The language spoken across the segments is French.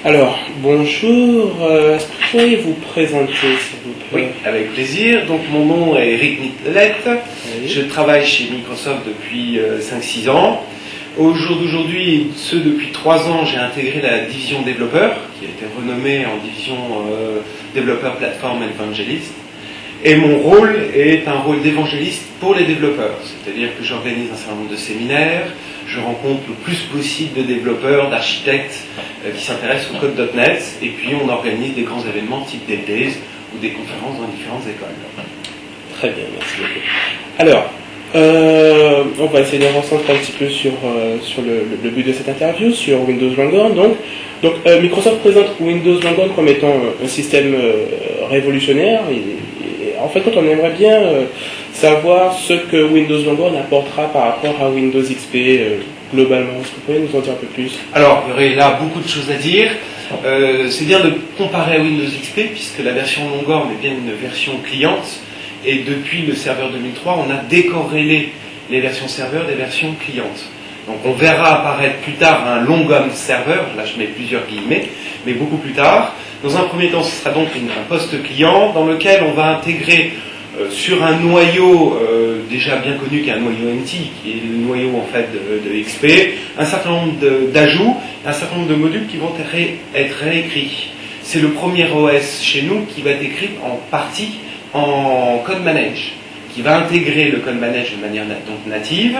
Alors, bonjour, est-ce que vous pourriez vous présenter, s'il vous Oui, plaît? avec plaisir. Donc mon nom est Eric Nicolette. Oui. Je travaille chez Microsoft depuis 5-6 ans. Au jour d'aujourd'hui, depuis 3 ans, j'ai intégré la division développeur, qui a été renommée en division développeur plateforme evangelist. Et mon rôle est un rôle d'évangéliste pour les développeurs, c'est-à-dire que j'organise un certain nombre de séminaires, je rencontre le plus possible de développeurs, d'architectes qui s'intéressent au code.net, et puis on organise des grands événements type des Days ou des conférences dans différentes écoles. Très bien, merci beaucoup. Alors, on va essayer de recentrer un petit peu sur le but de cette interview, sur Windows Vanguard. Donc Microsoft présente Windows Vanguard comme étant un système révolutionnaire. En fait, on aimerait bien savoir ce que Windows Vanguard apportera par rapport à Windows XP globalement. Est-ce que vous pouvez nous en dire un peu plus? Alors, il y aurait là beaucoup de choses à dire. C'est bien de comparer à Windows XP, puisque la version Vanguard est bien une version cliente. Et depuis le serveur 2003, on a décorrélé les versions serveurs des versions clientes. Donc on verra apparaître plus tard un long-gun serveur, là je mets plusieurs guillemets, mais beaucoup plus tard. Dans un premier temps, ce sera donc un poste client dans lequel on va intégrer sur un noyau déjà bien connu qui est un noyau MT, qui est le noyau en fait de XP, un certain nombre d'ajouts, un certain nombre de modules qui vont être réécrits. C'est le premier OS chez nous qui va être écrit en partie en Code Manage, qui va intégrer le Code Manage de manière donc native,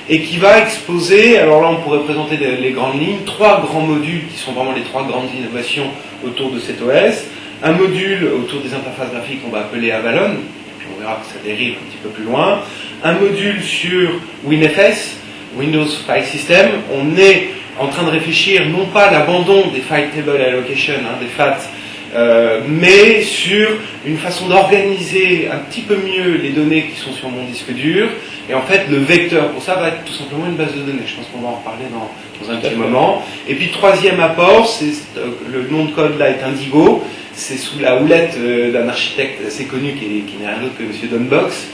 et qui va exposer, alors là on pourrait présenter les grandes lignes, 3 grands modules qui sont vraiment les 3 grandes innovations autour de cet OS. Un module autour des interfaces graphiques qu'on va appeler Avalon, puis on verra que ça dérive un petit peu plus loin. Un module sur WinFS, Windows File System. On est en train de réfléchir non pas à l'abandon des File Table Allocation, des FAT, mais sur une façon d'organiser un petit peu mieux les données qui sont sur mon disque dur. Et en fait, le vecteur pour ça va être tout simplement une base de données. Je pense qu'on va en reparler dans un petit moment. Et puis, troisième apport, le nom de code là est Indigo. C'est sous la houlette d'un architecte assez connu qui n'est rien d'autre que M. Dunbox.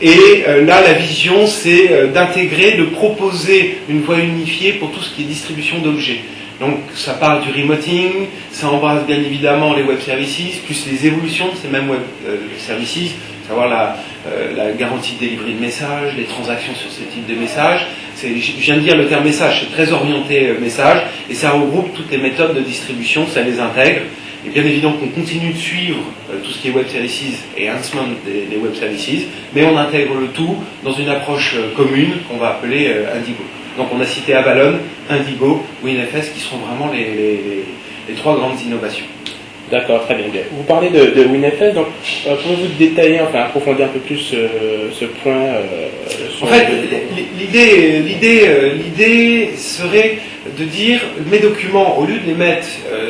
Et là, la vision, c'est d'intégrer, de proposer une voie unifiée pour tout ce qui est distribution d'objets. Donc ça parle du remoting, ça embrasse bien évidemment les web services, plus les évolutions de ces mêmes web services, savoir la garantie de délivrer de messages, les transactions sur ce type de messages. Je viens de dire le terme message, c'est très orienté message, et ça regroupe toutes les méthodes de distribution, ça les intègre. Et bien évidemment qu'on continue de suivre tout ce qui est web services et enhancement des web services, mais on intègre le tout dans une approche commune qu'on va appeler Indigo. Donc on a cité Avalon, Indigo, WinFS qui seront vraiment les 3 grandes innovations. D'accord, très bien. Vous parlez de WinFS, donc pouvez-vous détailler, enfin approfondir un peu plus ce point En fait, l'idée serait de dire mes documents, au lieu de les mettre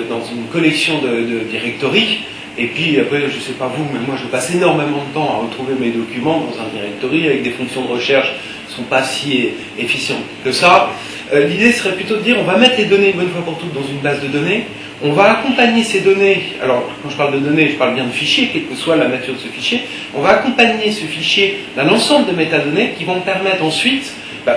dans une collection de directory, et puis après, je ne sais pas vous, mais moi je passe énormément de temps à retrouver mes documents dans un directory avec des fonctions de recherche qui ne sont pas si efficientes que ça. L'idée serait plutôt de dire on va mettre les données une bonne fois pour toutes dans une base de données, on va accompagner ces données, alors quand je parle de données, je parle bien de fichiers, quelle que soit la nature de ce fichier, on va accompagner ce fichier d'un ensemble de métadonnées qui vont me permettre ensuite,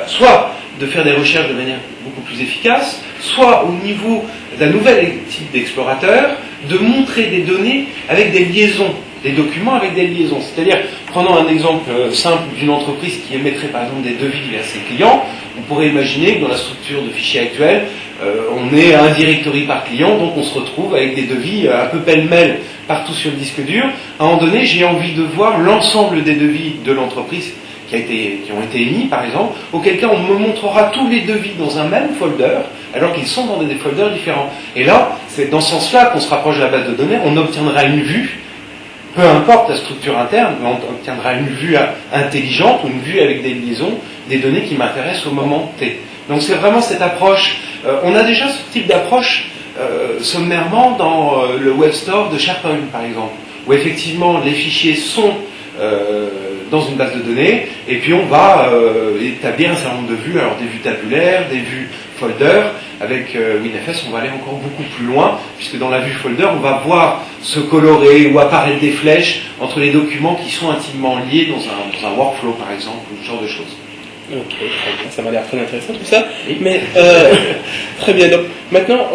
soit de faire des recherches de manière beaucoup plus efficace, soit au niveau d'un nouvel type d'explorateur, de montrer des données avec des liaisons, des documents avec des liaisons. C'est-à-dire, prenons un exemple simple d'une entreprise qui émettrait par exemple des devis vers ses clients, on pourrait imaginer que dans la structure de fichiers actuelle, on est à un directory par client, donc on se retrouve avec des devis un peu pêle-mêle partout sur le disque dur. À un moment donné, j'ai envie de voir l'ensemble des devis de l'entreprise qui ont été émis, par exemple, auquel cas on me montrera tous les devis dans un même folder, alors qu'ils sont dans des folders différents. Et là, c'est dans ce sens-là qu'on se rapproche de la base de données, on obtiendra une vue, peu importe la structure interne, mais on obtiendra une vue intelligente, ou une vue avec des liaisons, des données qui m'intéressent au moment T. Donc c'est vraiment cette approche, on a déjà ce type d'approche sommairement dans le web store de SharePoint, par exemple, où effectivement les fichiers sont dans une base de données, et puis on va établir un certain nombre de vues, alors des vues tabulaires, des vues folder. Avec WinFS, on va aller encore beaucoup plus loin, puisque dans la vue folder, on va voir se colorer ou apparaître des flèches entre les documents qui sont intimement liés dans un workflow, par exemple, ou ce genre de choses. Ok, ça m'a l'air très intéressant tout ça. Oui. Mais très bien. Donc maintenant,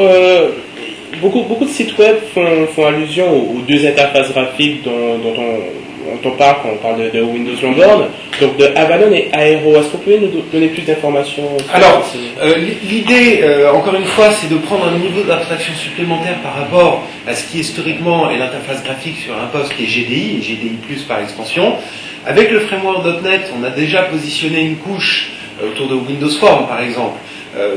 beaucoup de sites web font allusion aux deux interfaces graphiques dont on parle quand on parle de Windows Longhorn, donc de Avalon et Aero. Est-ce que vous pouvez nous donner plus d'informations? Alors, l'idée, encore une fois, c'est de prendre un niveau d'abstraction supplémentaire par rapport à ce qui historiquement est l'interface graphique sur un poste qui est GDI, et GDI+, par extension. Avec le framework .NET, on a déjà positionné une couche autour de Windows Form, par exemple,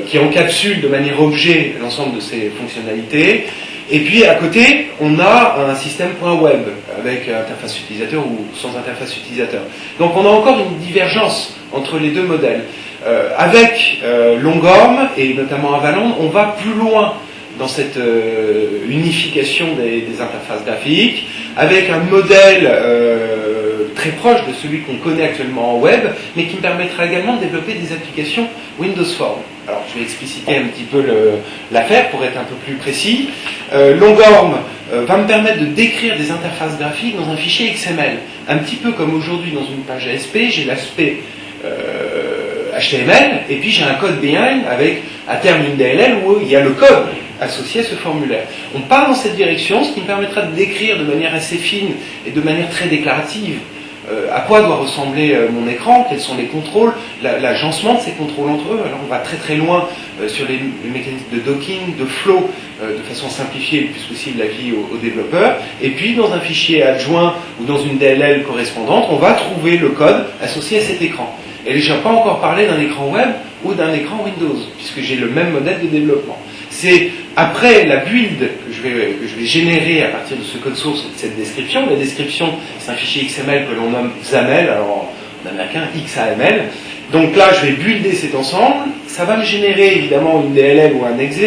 qui encapsule de manière objet l'ensemble de ces fonctionnalités. Et puis à côté, on a un système .web avec interface utilisateur ou sans interface utilisateur. Donc on a encore une divergence entre les deux modèles. Avec Longhorn et notamment Avalon, on va plus loin dans cette unification des interfaces graphiques, avec un modèle très proche de celui qu'on connaît actuellement en web, mais qui me permettra également de développer des applications Windows Form. Alors je vais expliciter un petit peu l'affaire pour être un peu plus précis. Longhorn va me permettre de décrire des interfaces graphiques dans un fichier XML. Un petit peu comme aujourd'hui dans une page ASP, j'ai l'aspect HTML, et puis j'ai un code behind avec à terme une DLL où il y a le code associé à ce formulaire. On part dans cette direction, ce qui me permettra de décrire de manière assez fine et de manière très déclarative à quoi doit ressembler mon écran, quels sont les contrôles, l'agencement de ces contrôles entre eux. Alors on va très très loin sur les mécanismes de docking, de flow, de façon simplifiée le plus possible la vie aux développeurs. Et puis dans un fichier adjoint ou dans une DLL correspondante, on va trouver le code associé à cet écran. Et je n'ai pas encore parlé d'un écran web ou d'un écran Windows, puisque j'ai le même modèle de développement. C'est après la build que je vais générer à partir de ce code source et de cette description. La description, c'est un fichier XML que l'on nomme XAML, alors en américain XAML. Donc là, je vais builder cet ensemble. Ça va me générer évidemment une DLL ou un exe.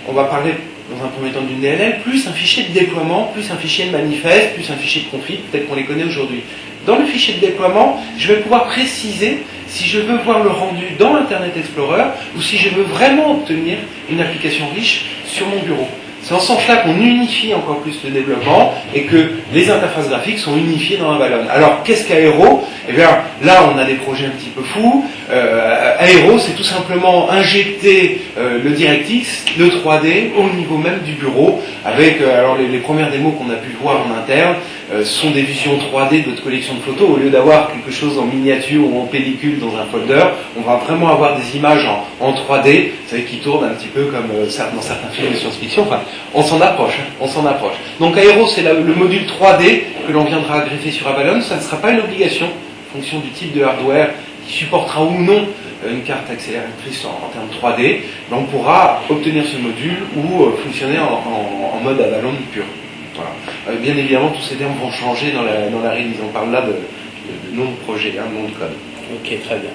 On va parler dans un premier temps d'une DLL, plus un fichier de déploiement, plus un fichier de manifeste, plus un fichier de config, peut-être qu'on les connaît aujourd'hui. Dans le fichier de déploiement, je vais pouvoir préciser si je veux voir le rendu dans Internet Explorer ou si je veux vraiment obtenir une application riche sur mon bureau. C'est en ce sens-là qu'on unifie encore plus le développement et que les interfaces graphiques sont unifiées dans Avalon. Alors, qu'est-ce qu'Aero? Eh bien, là, on a des projets un petit peu fous. Aero, c'est tout simplement injecter le DirectX, le 3D, au niveau même du bureau, avec alors les premières démos qu'on a pu voir en interne, sont des visions 3D de notre collection de photos. Au lieu d'avoir quelque chose en miniature ou en pellicule dans un folder, on va vraiment avoir des images en 3D, vous savez, qui tournent un petit peu comme dans certains films de science-fiction. Enfin, on s'en approche, on s'en approche. Donc Aero, c'est le module 3D que l'on viendra greffer sur Avalon. Ça ne sera pas une obligation, en fonction du type de hardware qui supportera ou non une carte accélératrice en termes 3D. On pourra obtenir ce module ou fonctionner en mode Avalon pur. Voilà. Bien évidemment, tous ces termes vont changer dans la release. On parle là de nom de projet, de nom de code. Ok, très bien.